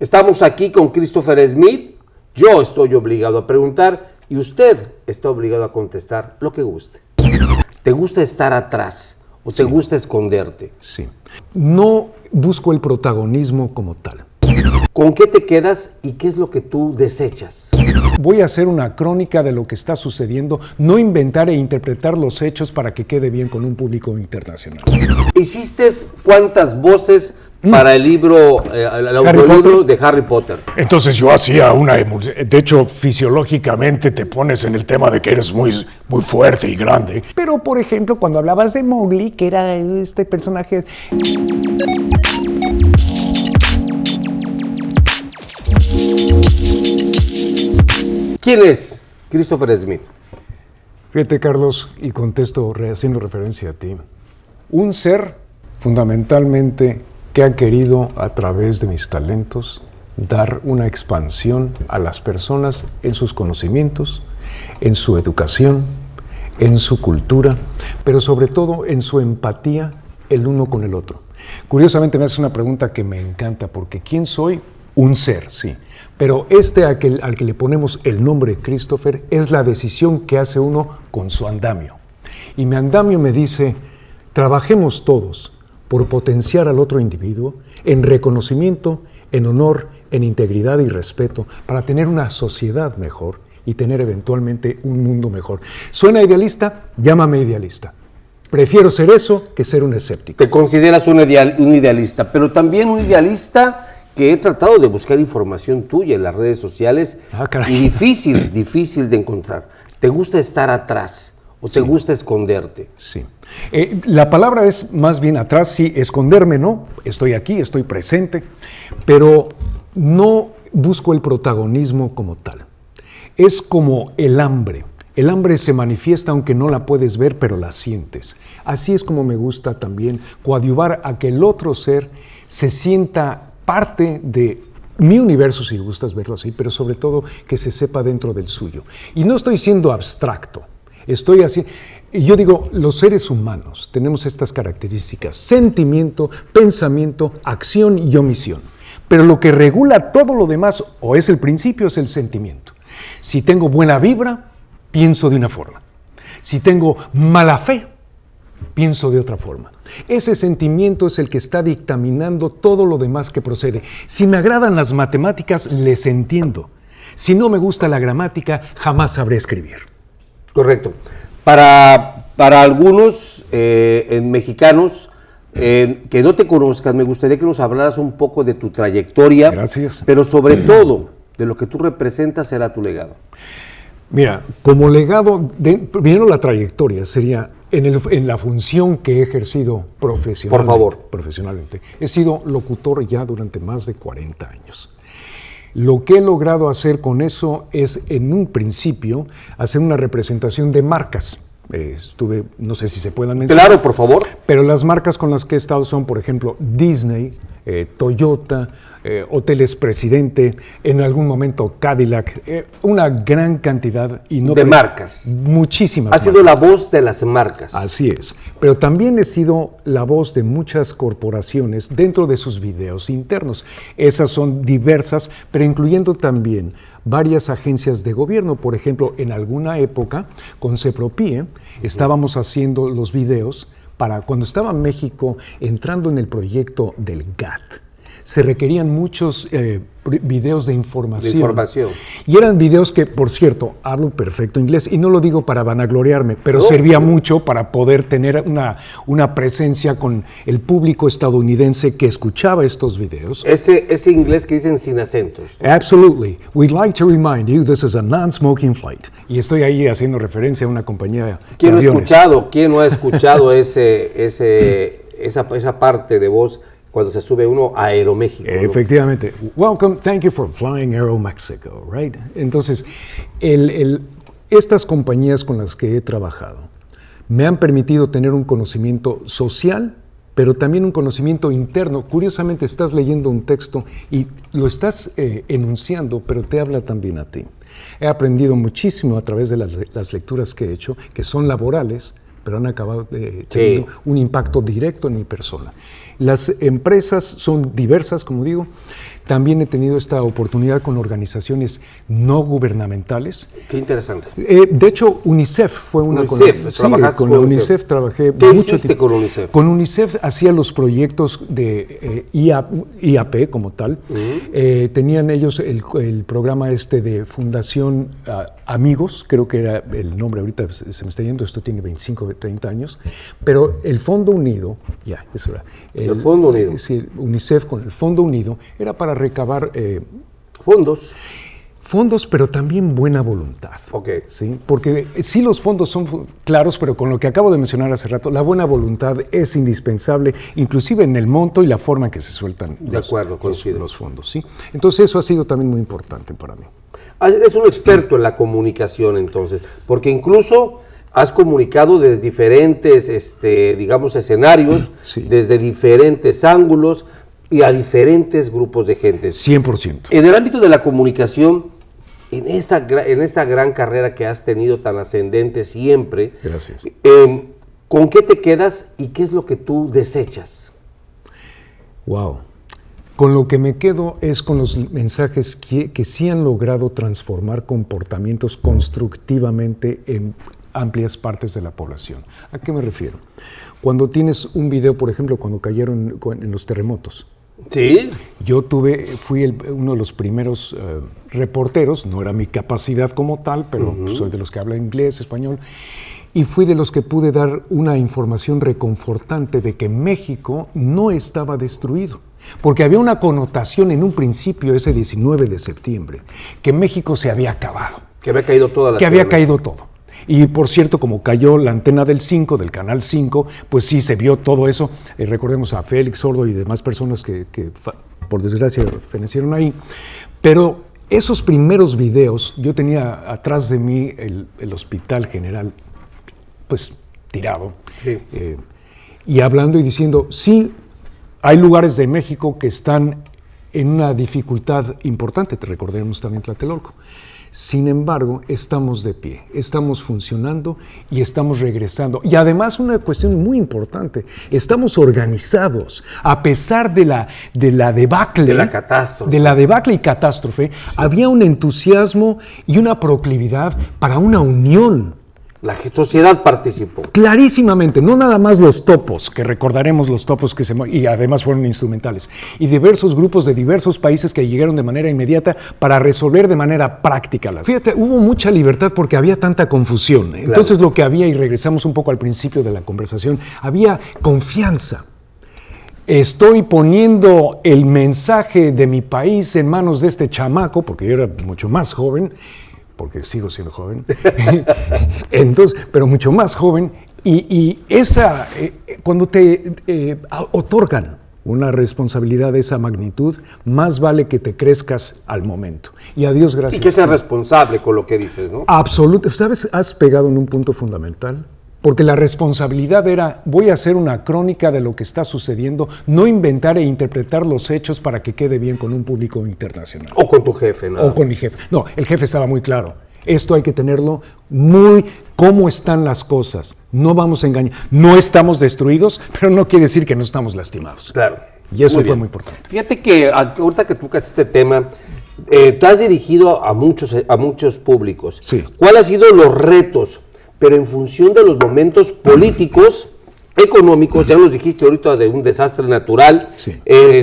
Estamos aquí con Christopher Smith. Yo estoy obligado a preguntar y usted está obligado a contestar lo que guste. ¿Te gusta estar atrás o te gusta esconderte? Sí. No busco el protagonismo como tal. ¿Con qué te quedas y qué es lo que tú desechas? Voy a hacer una crónica de lo que está sucediendo, no inventar e interpretar los hechos para que quede bien con un público internacional. ¿Hiciste cuántas voces para el libro, el audiolibro de Harry Potter? Entonces yo hacía una emulsión. De hecho, fisiológicamente te pones en el tema de que eres muy fuerte y grande. Pero, por ejemplo, cuando hablabas de Mowgli, que era este personaje... ¿Quién es Christopher Smith? Fíjate, Carlos, y contesto haciendo referencia a ti. Un ser, fundamentalmente, que ha querido, a través de mis talentos, dar una expansión a las personas en sus conocimientos, en su educación, en su cultura, pero sobre todo en su empatía el uno con el otro. Curiosamente me haces una pregunta que me encanta, porque ¿quién soy? Un ser, sí. Pero al que le ponemos el nombre Christopher es la decisión que hace uno con su andamio. Y mi andamio me dice, trabajemos todos por potenciar al otro individuo en reconocimiento, en honor, en integridad y respeto, para tener una sociedad mejor y tener eventualmente un mundo mejor. ¿Suena idealista? Llámame idealista. Prefiero ser eso que ser un escéptico. Te consideras un idealista, pero también un idealista que he tratado de buscar información tuya en las redes sociales y difícil de encontrar. ¿Te gusta estar atrás o te gusta esconderte? Sí. La palabra es más bien atrás, sí, esconderme no, estoy aquí, estoy presente, pero no busco el protagonismo como tal. Es como el hambre. El hambre se manifiesta aunque no la puedes ver, pero la sientes. Así es como me gusta también coadyuvar a que el otro ser se sienta parte de mi universo, si gustas verlo así, pero sobre todo que se sepa dentro del suyo. Y no estoy siendo abstracto, estoy así. Yo digo, los seres humanos tenemos estas características: sentimiento, pensamiento, acción y omisión. Pero lo que regula todo lo demás, o es el principio, es el sentimiento. Si tengo buena vibra, pienso de una forma. Si tengo mala fe, pienso de otra forma. Ese sentimiento es el que está dictaminando todo lo demás que procede. Si me agradan las matemáticas, les entiendo. Si no me gusta la gramática, jamás sabré escribir. Correcto. Para algunos mexicanos que no te conozcan, me gustaría que nos hablaras un poco de tu trayectoria. Gracias. Pero sobre todo, de lo que tú representas será tu legado. Mira, como legado, primero la trayectoria sería en la función que he ejercido profesionalmente. Por favor. Profesionalmente. He sido locutor ya durante más de 40 años. Lo que he logrado hacer con eso es, en un principio, hacer una representación de marcas. No sé si se puedan mencionar. Claro, por favor. Pero las marcas con las que he estado son, por ejemplo, Disney, Toyota, Hoteles Presidente, en algún momento Cadillac, una gran cantidad de marcas. Muchísimas. Has sido la voz de las marcas. Así es. Pero también he sido la voz de muchas corporaciones dentro de sus videos internos. Esas son diversas, pero incluyendo también varias agencias de gobierno. Por ejemplo, en alguna época, con CEPROPIE, estábamos haciendo los videos para cuando estaba México entrando en el proyecto del GATT. Se requerían muchos videos de información. Y eran videos que, por cierto, hablo perfecto inglés y no lo digo para vanagloriarme, pero servía mucho para poder tener una presencia con el público estadounidense que escuchaba estos videos. Ese inglés que dicen sin acentos, ¿no? Absolutely. We'd like to remind you this is a non-smoking flight. Y estoy ahí haciendo referencia a una compañía de aviones. ¿Quién no ha escuchado esa parte de voz cuando se sube uno a Aeroméxico? Efectivamente. ¿No? Welcome, thank you for flying Aeromexico, right? Entonces, estas compañías con las que he trabajado me han permitido tener un conocimiento social, pero también un conocimiento interno. Curiosamente, estás leyendo un texto y lo estás enunciando, pero te habla también a ti. He aprendido muchísimo a través de las lecturas que he hecho, que son laborales, pero han acabado teniendo un impacto directo en mi persona. Las empresas son diversas, como digo. También he tenido esta oportunidad con organizaciones no gubernamentales. Qué interesante. De hecho, UNICEF fue una... Con UNICEF trabajé ¿Qué hiciste con UNICEF? Con UNICEF hacía los proyectos de IAP como tal. Tenían ellos el programa de Fundación Amigos, creo que era el nombre, ahorita se me está yendo, esto tiene 25, 30 años, pero el Fondo Unido, eso era. El Fondo Unido. Sí, UNICEF con el Fondo Unido era para recabar fondos, pero también buena voluntad. Okay. ¿Sí? Porque sí, los fondos son claros, pero con lo que acabo de mencionar hace rato, la buena voluntad es indispensable, inclusive en el monto y la forma en que se sueltan los fondos. ¿Sí? Entonces eso ha sido también muy importante para mí. Eres un experto en la comunicación, entonces, porque incluso has comunicado desde diferentes, digamos, escenarios, desde diferentes ángulos y a diferentes grupos de gente. 100%. En el ámbito de la comunicación, en esta gran carrera que has tenido tan ascendente siempre, gracias. ¿Con qué te quedas y qué es lo que tú desechas? Wow. Con lo que me quedo es con los mensajes que sí han logrado transformar comportamientos constructivamente en amplias partes de la población. ¿A qué me refiero? Cuando tienes un video, por ejemplo, cuando cayeron en los terremotos. Sí. Yo fui uno de los primeros reporteros, no era mi capacidad como tal, pero soy de los que habla inglés, español, y fui de los que pude dar una información reconfortante de que México no estaba destruido. Porque había una connotación en un principio, ese 19 de septiembre, que México se había acabado. Que había caído toda la Que había caído todo. Y por cierto, como cayó la antena del Canal 5, pues sí se vio todo eso. Recordemos a Félix Sordo y demás personas que por desgracia fenecieron ahí. Pero esos primeros videos, yo tenía atrás de mí el Hospital General, pues tirado, y hablando y diciendo, sí, hay lugares de México que están en una dificultad importante, te recordemos también Tlatelolco. Sin embargo, estamos de pie, estamos funcionando y estamos regresando. Y además una cuestión muy importante, estamos organizados. A pesar de la debacle, de la catástrofe. De la debacle y catástrofe, había un entusiasmo y una proclividad para una unión. La sociedad participó. Clarísimamente, no nada más los topos, que recordaremos los topos y además fueron instrumentales, y diversos grupos de diversos países que llegaron de manera inmediata para resolver de manera práctica. Fíjate, hubo mucha libertad porque había tanta confusión. Entonces lo que había, y regresamos un poco al principio de la conversación, había confianza. Estoy poniendo el mensaje de mi país en manos de este chamaco, porque yo era mucho más joven, porque sigo siendo joven, entonces, pero mucho más joven, y cuando te otorgan una responsabilidad de esa magnitud, más vale que te crezcas al momento. Y a Dios gracias. Y que seas responsable con lo que dices, ¿no? Absolutamente. ¿Sabes? Has pegado en un punto fundamental. Porque la responsabilidad era, voy a hacer una crónica de lo que está sucediendo, no inventar e interpretar los hechos para que quede bien con un público internacional. O con tu jefe, ¿no? O con mi jefe. No, el jefe estaba muy claro. Esto hay que tenerlo muy, cómo están las cosas. No vamos a engañar. No estamos destruidos, pero no quiere decir que no estamos lastimados. Claro. Y eso fue muy importante. Fíjate que ahorita que tocas este tema, te has dirigido a muchos públicos. Sí. ¿Cuáles han sido los retos? Pero en función de los momentos políticos, económicos, ya nos dijiste ahorita de un desastre natural,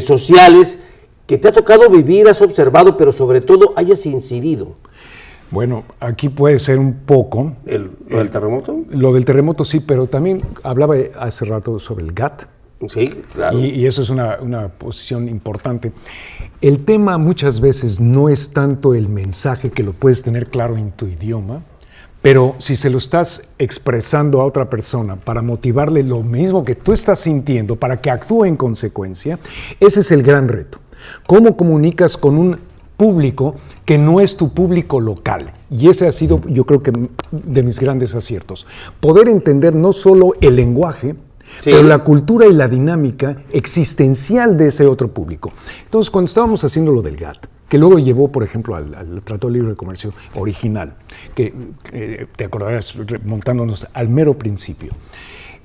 sociales, que te ha tocado vivir, has observado, pero sobre todo hayas incidido. Bueno, aquí puede ser un poco... ¿El terremoto? Lo del terremoto sí, pero también hablaba hace rato sobre el GATT. Sí, claro. Y eso es una posición importante. El tema muchas veces no es tanto el mensaje, que lo puedes tener claro en tu idioma, pero si se lo estás expresando a otra persona para motivarle lo mismo que tú estás sintiendo, para que actúe en consecuencia, ese es el gran reto. ¿Cómo comunicas con un público que no es tu público local? Y ese ha sido, yo creo que, de mis grandes aciertos. Poder entender no solo el lenguaje, pero la cultura y la dinámica existencial de ese otro público. Entonces, cuando estábamos haciendo lo del GATT, que luego llevó, por ejemplo, al Tratado de Libre Comercio original, que te acordarás, remontándonos al mero principio,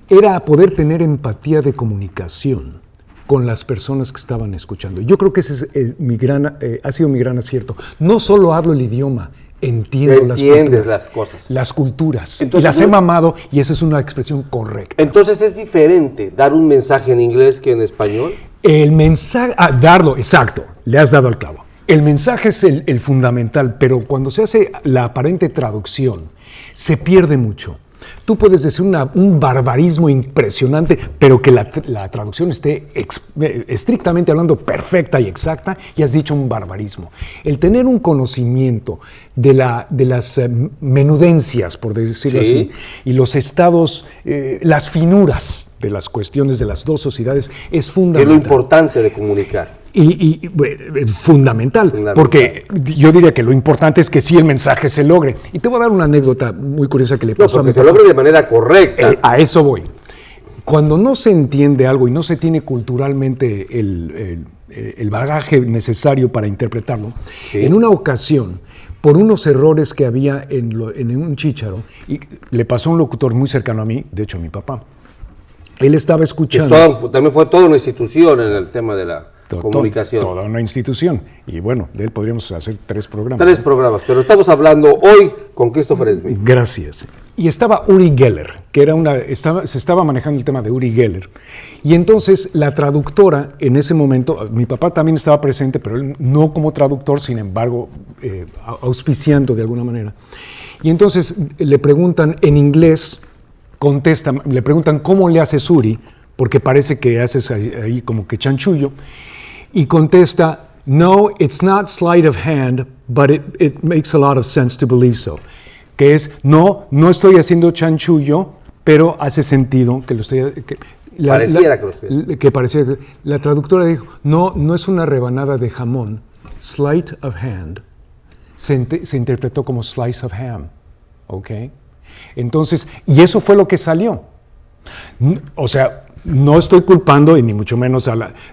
era poder tener empatía de comunicación con las personas que estaban escuchando. Yo creo que ese es ha sido mi gran acierto. No solo hablo el idioma, entiendo las cosas. Las culturas. Entonces, y las he mamado, y esa es una expresión correcta. Entonces es diferente dar un mensaje en inglés que en español. El mensaje, darlo, exacto, le has dado al clavo. El mensaje es el fundamental, pero cuando se hace la aparente traducción, se pierde mucho. Tú puedes decir un barbarismo impresionante, pero que la traducción esté estrictamente hablando perfecta y exacta, y has dicho un barbarismo. El tener un conocimiento de las menudencias, por decirlo así, y los estados, las finuras de las cuestiones de las dos sociedades es fundamental. Es lo importante de comunicar. Y fundamental, porque yo diría que lo importante es que sí el mensaje se logre. Y te voy a dar una anécdota muy curiosa que le pasó a mi papá. Que se logre de manera correcta. A eso voy. Cuando no se entiende algo y no se tiene culturalmente el bagaje necesario para interpretarlo, ¿sí? En una ocasión, por unos errores que había en un chícharo, y le pasó a un locutor muy cercano a mí, de hecho a mi papá, él estaba escuchando. También fue toda una institución en el tema de la comunicación. Toda una institución. Y bueno, de él podríamos hacer 3 programas. 3 programas, pero estamos hablando hoy con Christopher Smith. Gracias. Y estaba Uri Geller, que se estaba manejando el tema de Uri Geller. Y entonces la traductora en ese momento, mi papá también estaba presente, pero él no como traductor, sin embargo, auspiciando de alguna manera. Y entonces le preguntan en inglés, le preguntan cómo le haces Uri, porque parece que haces ahí como que chanchullo. Y contesta, no, it's not sleight of hand, but it makes a lot of sense to believe so. Que es, no estoy haciendo chanchullo, pero hace sentido que lo estoy... Pareciera que lo estoy haciendo. Que pareciera. La traductora dijo, no es una rebanada de jamón. Sleight of hand se interpretó como slice of ham. ¿Ok? Entonces, y eso fue lo que salió. O sea, no estoy culpando, y ni mucho menos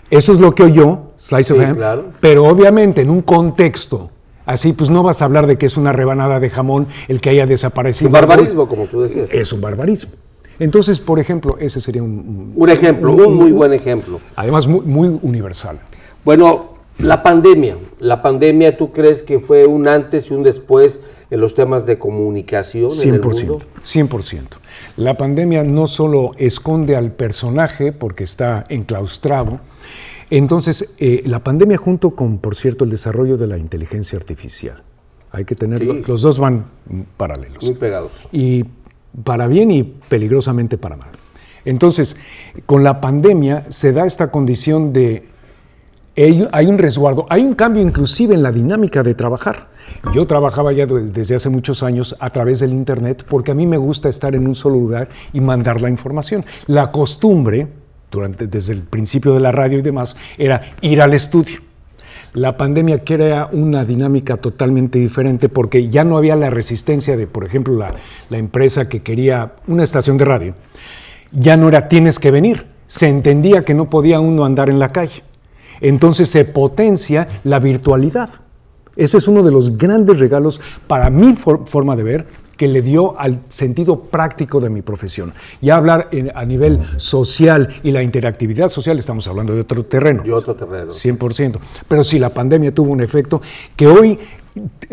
eso es lo que oyó, slice of ham, claro. Pero obviamente en un contexto así, pues no vas a hablar de que es una rebanada de jamón el que haya desaparecido. Un barbarismo, como tú decías. Es un barbarismo. Entonces, por ejemplo, ese sería un ejemplo, un muy buen ejemplo. Además, muy universal. Bueno, la pandemia, ¿tú crees que fue un antes y un después en los temas de comunicación 100%, en el mundo? 100%. La pandemia no solo esconde al personaje porque está enclaustrado, entonces la pandemia junto con, por cierto, el desarrollo de la inteligencia artificial. Hay que tenerlo, sí. Los dos van paralelos. Muy pegados. Y para bien y peligrosamente para mal. Entonces, con la pandemia se da esta condición de hay un resguardo, hay un cambio inclusive en la dinámica de trabajar. Yo trabajaba ya desde hace muchos años a través del internet porque a mí me gusta estar en un solo lugar y mandar la información. La costumbre, desde el principio de la radio y demás, era ir al estudio. La pandemia crea una dinámica totalmente diferente porque ya no había la resistencia de, por ejemplo, la empresa que quería una estación de radio. Ya no era tienes que venir. Se entendía que no podía uno andar en la calle. Entonces se potencia la virtualidad. Ese es uno de los grandes regalos para mi forma de ver que le dio al sentido práctico de mi profesión. Ya hablar a nivel social y la interactividad social, estamos hablando de otro terreno. De otro terreno. 100%. Pero sí, la pandemia tuvo un efecto que hoy,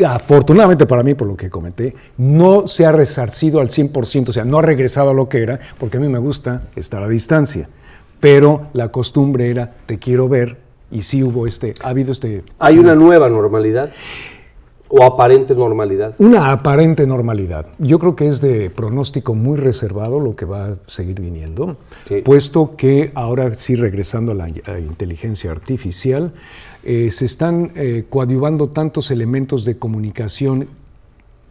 afortunadamente para mí, por lo que comenté, no se ha resarcido al 100%, o sea, no ha regresado a lo que era, porque a mí me gusta estar a distancia. Pero la costumbre era, te quiero ver, y sí ha habido este... ¿Hay una nueva normalidad o aparente normalidad? Una aparente normalidad. Yo creo que es de pronóstico muy reservado lo que va a seguir viniendo, sí. Puesto que ahora sí, regresando a la inteligencia artificial, se están coadyuvando tantos elementos de comunicación.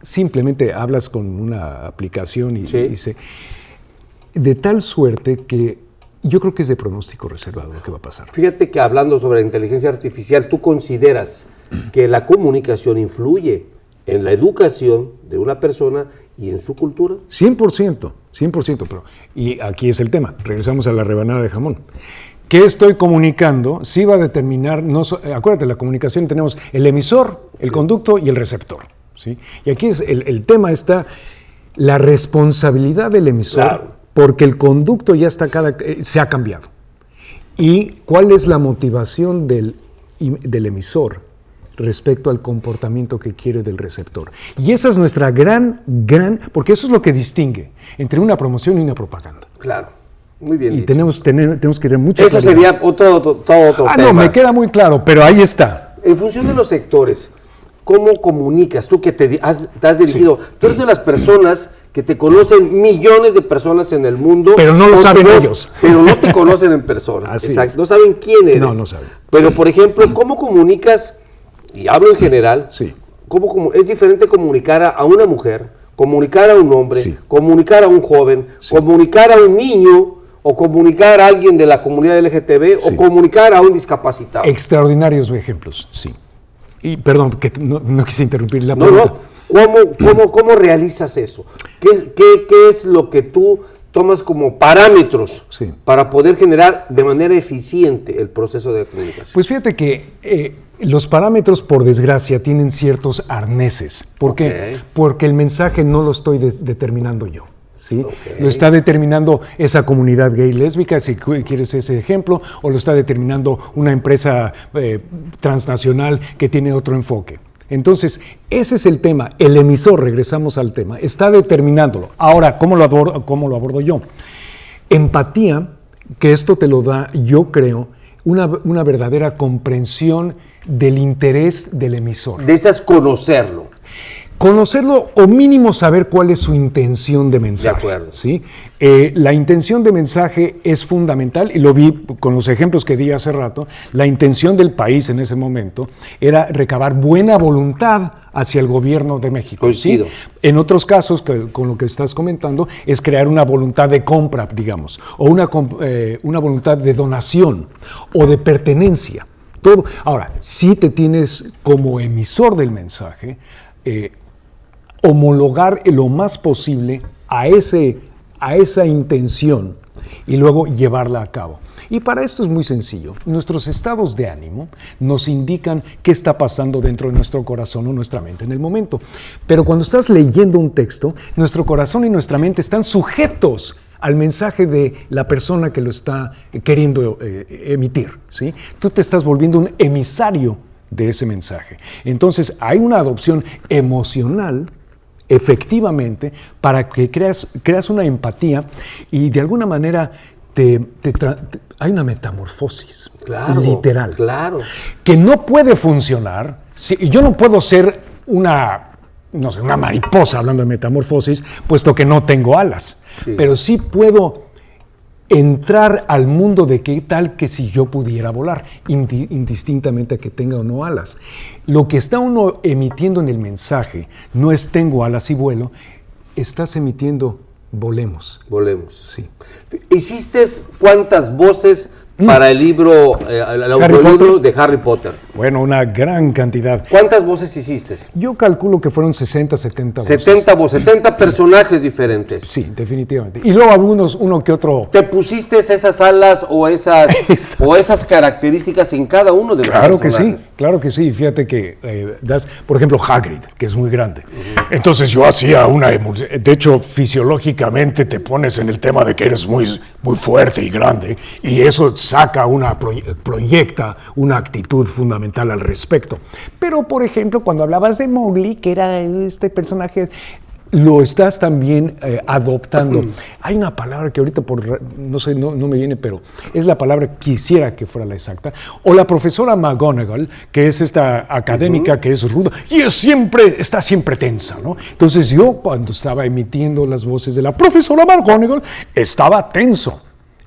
Simplemente hablas con una aplicación y sí. dice... De tal suerte que yo creo que es de pronóstico reservado lo que va a pasar. Fíjate que hablando sobre la inteligencia artificial, ¿tú consideras que la comunicación influye en la educación de una persona y en su cultura? 100%, pero, y aquí es el tema, regresamos a la rebanada de jamón. ¿qué estoy comunicando? Sí va a determinar, acuérdate, la comunicación tenemos el emisor, el conducto y el receptor, ¿sí? Y aquí el tema está la responsabilidad del emisor, claro, porque el conducto ya se ha cambiado. ¿Y cuál es la motivación del emisor respecto al comportamiento que quiere del receptor? Y esa es nuestra porque eso es lo que distingue entre una promoción y una propaganda. Claro, muy bien. Y tenemos que tener mucha claridad. Eso sería todo otro tema. No, me queda muy claro, pero ahí está. En función de los sectores, ¿cómo comunicas? Tú que te has dirigido, sí, tú eres de las personas que te conocen millones de personas en el mundo. Pero no lo saben ellos. Pero no te conocen en persona. Así exacto. Es. No saben quién eres. No saben. Pero, por ejemplo, ¿cómo comunicas? Y hablo en general. Sí. Es diferente comunicar a una mujer, comunicar a un hombre, sí, comunicar a un joven, sí, comunicar a un niño, o comunicar a alguien de la comunidad LGTB, sí, o comunicar a un discapacitado. Extraordinarios ejemplos, sí. Y perdón, que no quise interrumpir la pregunta. ¿Cómo realizas eso? ¿Qué es lo que tú tomas como parámetros, sí, para poder generar de manera eficiente el proceso de comunicación? Pues fíjate que los parámetros, por desgracia, tienen ciertos arneses. ¿Por qué? Porque el mensaje no lo estoy determinando yo. ¿Sí? Lo está determinando esa comunidad gay lésbica, si quieres ese ejemplo, o lo está determinando una empresa transnacional que tiene otro enfoque. Entonces, ese es el tema. El emisor, regresamos al tema, está determinándolo. Ahora, ¿cómo lo abordo yo? Empatía, que esto te lo da, yo creo, una verdadera comprensión del interés del emisor. Necesitas conocerlo. Conocerlo o mínimo saber cuál es su intención de mensaje. De acuerdo. ¿Sí? La intención de mensaje es fundamental y lo vi con los ejemplos que di hace rato. La intención del país en ese momento era recabar buena voluntad hacia el gobierno de México. Coincido. ¿Sí? En otros casos, con lo que estás comentando, es crear una voluntad de compra, digamos, o una voluntad de donación o de pertenencia. Todo. Ahora, si te tienes como emisor del mensaje, homologar lo más posible a esa intención y luego llevarla a cabo. Y para esto es muy sencillo. Nuestros estados de ánimo nos indican qué está pasando dentro de nuestro corazón o nuestra mente en el momento. Pero cuando estás leyendo un texto, nuestro corazón y nuestra mente están sujetos al mensaje de la persona que lo está queriendo emitir, ¿sí? Tú te estás volviendo un emisario de ese mensaje. Entonces hay una adopción emocional, efectivamente, para que creas una empatía y de alguna manera hay una metamorfosis, claro, literal, claro, que no puede funcionar. Yo no puedo ser una mariposa, hablando de metamorfosis, puesto que no tengo alas, sí, pero sí puedo entrar al mundo de qué tal que si yo pudiera volar, indistintamente a que tenga o no alas. Lo que está uno emitiendo en el mensaje no es tengo alas y vuelo, estás emitiendo volemos. Volemos. Sí. ¿Hiciste cuántas voces para el libro, el audiolibro de Harry Potter? Bueno, una gran cantidad. ¿Cuántas voces hiciste? Yo calculo que fueron 60, 70 voces. 70 personajes diferentes. Sí, definitivamente. Y luego uno que otro. ¿Te pusiste esas alas o esas características en cada uno de los personajes? Claro que sí. Fíjate que por ejemplo, Hagrid, que es muy grande. Entonces yo hacía de hecho, fisiológicamente te pones en el tema de que eres muy, muy fuerte y grande, y eso proyecta una actitud fundamental al respecto. Pero, por ejemplo, cuando hablabas de Mowgli, que era este personaje, lo estás también adoptando. Hay una palabra que ahorita no me viene, pero es la palabra, quisiera que fuera la exacta. O la profesora McGonagall, que es esta académica que es ruda y está siempre tensa, ¿no? Entonces yo, cuando estaba emitiendo las voces de la profesora McGonagall, estaba tenso.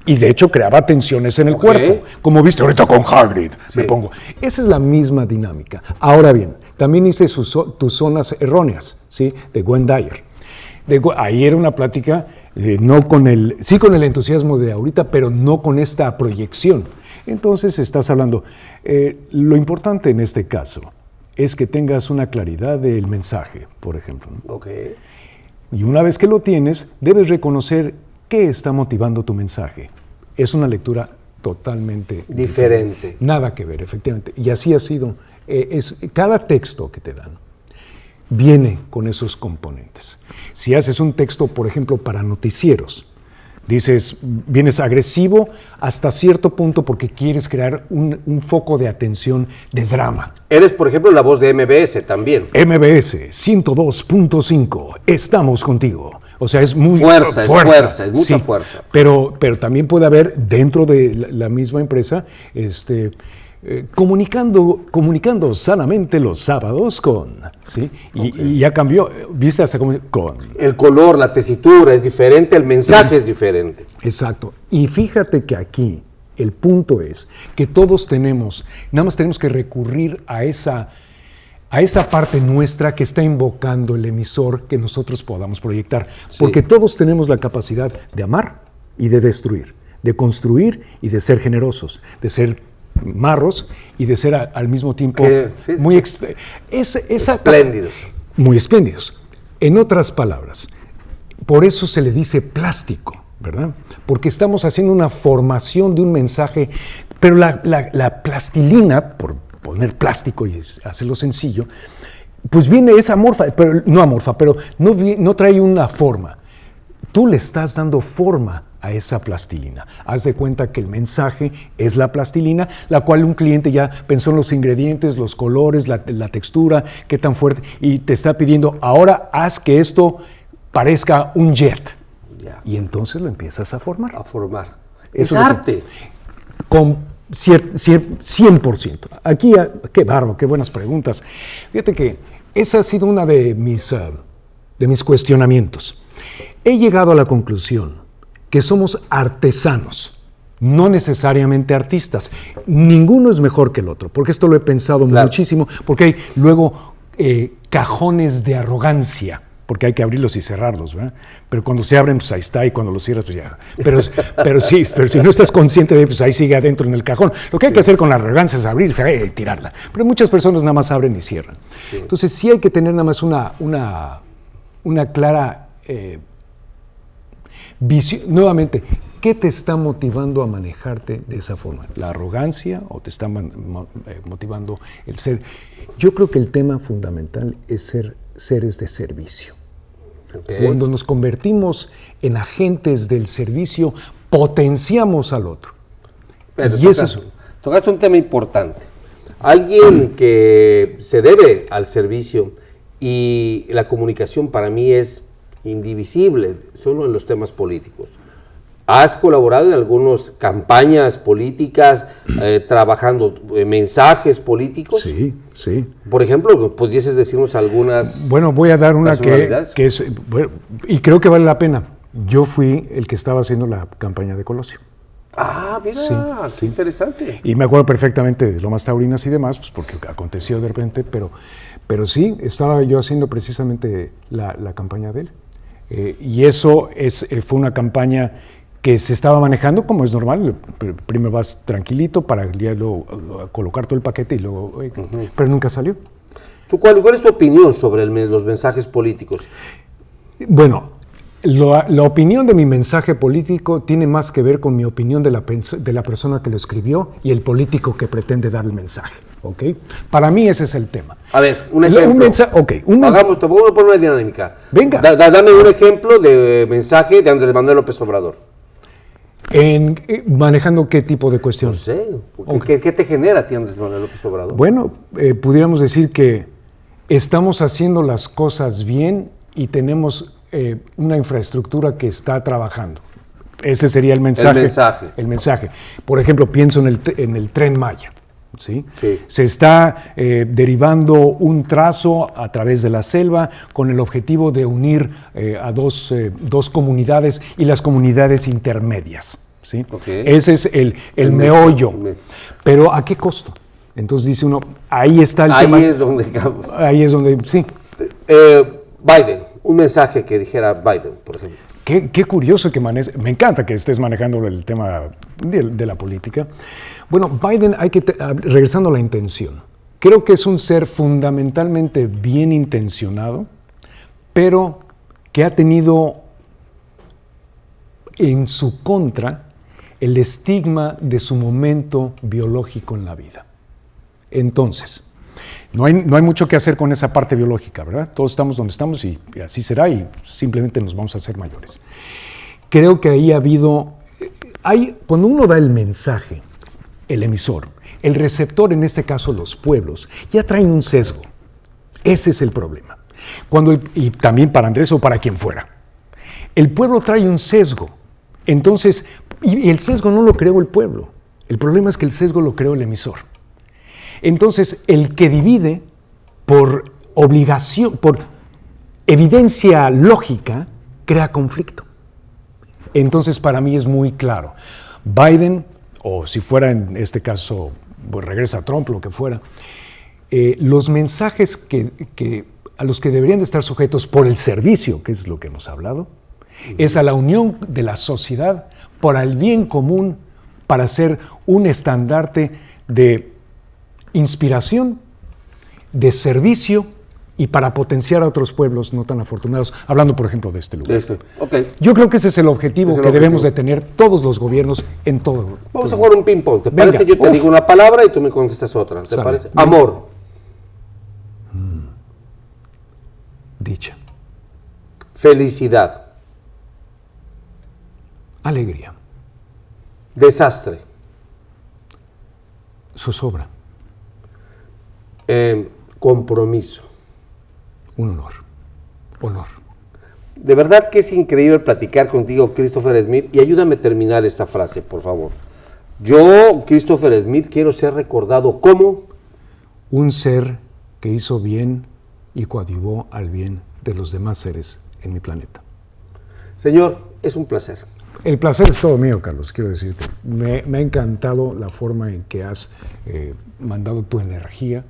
Y de hecho creaba tensiones en el cuerpo, como viste ahorita con Hagrid, sí, me pongo. Esa es la misma dinámica. Ahora bien, también hice tus zonas erróneas, ¿sí? De Gwen Dyer. Ahí era una plática, con el entusiasmo de ahorita, pero no con esta proyección. Entonces estás hablando, lo importante en este caso es que tengas una claridad del mensaje, por ejemplo, ¿no? Okay. Y una vez que lo tienes, debes reconocer qué está motivando tu mensaje. Es una lectura totalmente diferente. Nada que ver, efectivamente. Y así ha sido. Cada texto que te dan viene con esos componentes. Si haces un texto, por ejemplo, para noticieros, vienes agresivo hasta cierto punto porque quieres crear un foco de atención de drama. Eres, por ejemplo, la voz de MBS también. MBS 102.5, estamos contigo. O sea, es muy fuerza, es mucha fuerza. Pero también puede haber dentro de la misma empresa, comunicando sanamente los sábados con, ¿sí? Y ya cambió, viste, hasta con. El color, la tesitura es diferente, el mensaje es diferente. Exacto. Y fíjate que aquí el punto es que todos nada más tenemos que recurrir a esa parte nuestra que está invocando el emisor que nosotros podamos proyectar. Sí. Porque todos tenemos la capacidad de amar y de destruir, de construir y de ser generosos, de ser marros y de ser al mismo tiempo muy espléndidos. Muy espléndidos. En otras palabras, por eso se le dice plástico, ¿verdad? Porque estamos haciendo una formación de un mensaje, pero la plastilina, por poner plástico y hacerlo sencillo, pues es amorfa, pero no trae una forma. Tú le estás dando forma a esa plastilina. Haz de cuenta que el mensaje es la plastilina, la cual un cliente ya pensó en los ingredientes, los colores, la textura, qué tan fuerte, y te está pidiendo, ahora haz que esto parezca un jet. Ya. Y entonces lo empiezas a formar. Es arte. Con 100%. Aquí, qué bárbaro, qué buenas preguntas. Fíjate que esa ha sido una de mis cuestionamientos. He llegado a la conclusión que somos artesanos, no necesariamente artistas. Ninguno es mejor que el otro, porque esto lo he pensado muchísimo, porque hay luego cajones de arrogancia, porque hay que abrirlos y cerrarlos, ¿verdad? Pero cuando se abren, pues ahí está, y cuando los cierras, pues ya. Pero si no estás consciente de, pues ahí sigue adentro en el cajón. Lo que hay que hacer con la arrogancia es abrirse y tirarla. Pero muchas personas nada más abren y cierran. Sí. Entonces sí hay que tener nada más una clara visión. Nuevamente, ¿qué te está motivando a manejarte de esa forma? ¿La arrogancia o te está motivando el ser? Yo creo que el tema fundamental es ser seres de servicio. Okay. Cuando nos convertimos en agentes del servicio, potenciamos al otro. Pero tocaste un tema importante. Alguien que se debe al servicio, y la comunicación para mí es indivisible, solo en los temas políticos. ¿Has colaborado en algunas campañas políticas, trabajando mensajes políticos? Sí, sí. Por ejemplo, ¿pudieses decirnos algunas? Bueno, voy a dar una que es, bueno, y creo que vale la pena. Yo fui el que estaba haciendo la campaña de Colosio. Ah, mira, sí, qué interesante. Y me acuerdo perfectamente de Lomas Taurinas y demás, pues porque aconteció de repente, pero sí, estaba yo haciendo precisamente la campaña de él. Y eso fue una campaña que se estaba manejando como es normal. Primero vas tranquilito para luego colocar todo el paquete y luego, pero nunca salió. ¿Cuál es tu opinión sobre los mensajes políticos? Bueno, la opinión de mi mensaje político tiene más que ver con mi opinión de la persona que lo escribió y el político que pretende dar el mensaje. ¿Okay? Para mí ese es el tema. A ver, un ejemplo. Te voy a poner una dinámica. Venga. Dame un ejemplo de mensaje de Andrés Manuel López Obrador. ¿Manejando qué tipo de cuestión? No sé. ¿Qué te genera a ti Andrés Manuel López Obrador? Bueno, pudiéramos decir que estamos haciendo las cosas bien y tenemos una infraestructura que está trabajando. Ese sería el mensaje. El mensaje. Por ejemplo, pienso en el Tren Maya. ¿Sí? Sí. Se está derivando un trazo a través de la selva con el objetivo de unir a dos comunidades y las comunidades intermedias. ¿Sí? Okay. Ese es el meollo. Pero ¿a qué costo? Entonces dice uno, ahí está el tema. Ahí es donde, sí. Biden, un mensaje que dijera Biden, por ejemplo. Qué curioso que me encanta que estés manejando el tema de la política. Bueno, Biden, regresando a la intención, creo que es un ser fundamentalmente bien intencionado, pero que ha tenido en su contra el estigma de su momento biológico en la vida. Entonces, no hay mucho que hacer con esa parte biológica, ¿verdad? Todos estamos donde estamos y así será y simplemente nos vamos a hacer mayores. Creo que ahí ha habido, cuando uno da el mensaje, el emisor, el receptor, en este caso los pueblos, ya traen un sesgo. Ese es el problema. Y también para Andrés o para quien fuera. El pueblo trae un sesgo. Entonces, y el sesgo no lo creó el pueblo. El problema es que el sesgo lo creó el emisor. Entonces, el que divide por obligación, por evidencia lógica, crea conflicto. Entonces, para mí es muy claro. Biden, o si fuera en este caso, pues regresa Trump, lo que fuera, los mensajes a los que deberían de estar sujetos por el servicio, que es lo que hemos hablado, es a la unión de la sociedad por el bien común para ser un estandarte de inspiración, de servicio y para potenciar a otros pueblos no tan afortunados, hablando por ejemplo de este lugar. Okay. Yo creo que ese es el objetivo que debemos de tener todos los gobiernos en todo. Vamos a jugar un ping-pong, ¿te parece? Yo te digo una palabra y tú me contestas otra, ¿te parece? Amor. Dicha. Felicidad. Alegría. Desastre. Zozobra. Compromiso. Un honor. Honor. De verdad que es increíble platicar contigo, Christopher Smith, y ayúdame a terminar esta frase, por favor. Yo, Christopher Smith, quiero ser recordado como un ser que hizo bien y coadyuvó al bien de los demás seres en mi planeta. Señor, es un placer. El placer es todo mío, Carlos, quiero decirte. Me ha encantado la forma en que has mandado tu energía,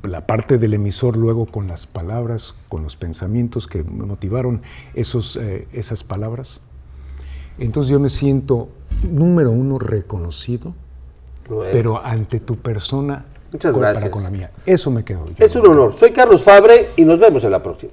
la parte del emisor luego con las palabras, con los pensamientos que me motivaron esas palabras. Entonces yo me siento, número uno, reconocido, pero ante tu persona, muchas gracias. Para con la mía. Eso me quedó. Es un honor. Soy Carlos Fabre y nos vemos en la próxima.